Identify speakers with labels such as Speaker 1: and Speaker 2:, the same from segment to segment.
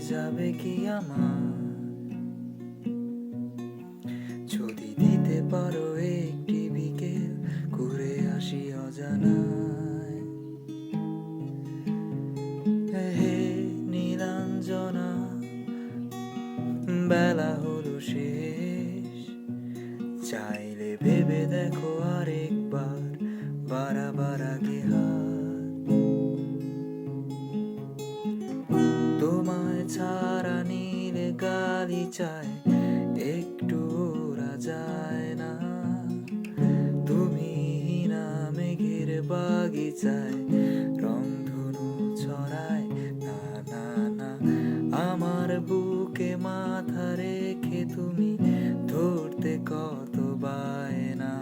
Speaker 1: যাবে কি আমার? যদি দিতে পারো একটি বিকেল, ঘুরে আসি অজানায়। হে নীলাঞ্জনা, বেলা হলো শেষ, চাইলে ভেবে দেখো আরেকবার, বাড়াবার আগে হাত। তোমায় ছাড়া নীল গালিচায় একটু ওরা যায় না। তুমি না মেঘের বাগিচায় রংধনু ছড়ায় না না না। আমার বুকে মাথা রেখে তুমি ধরতে কত বায়না।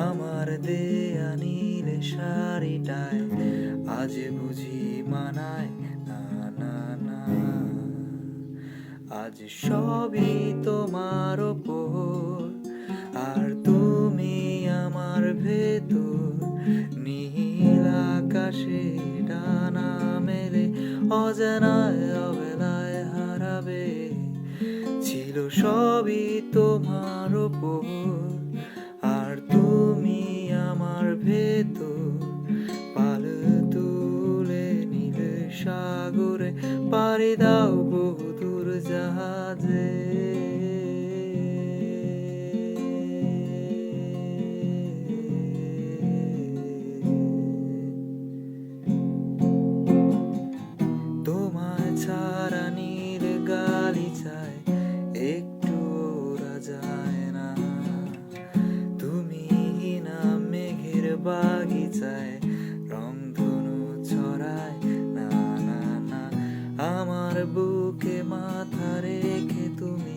Speaker 1: আমার দেয়া নীল শাড়িটায় আজ বুঝি মানায় না না না। আজ সবই তোমার ওপর, আর তুমি আমার ভেতর। নীল আকাশে ডানা মেলে অজানায় অবেলায় হারাবে। ছিল সবই তোমার ওপর, আর তুমি আমার ভেতর। পাল তুলে নীল সাগরে পাড়ি দাও বহুদূর জাহাজে। তোমায় ছাড়া নীল গালিচায় একটু ওরা যায় না। তুমি না মেঘের বাগিচায় রংধনু ছড়ায় না না না। আমার বুকে মাথা রেখে তুমি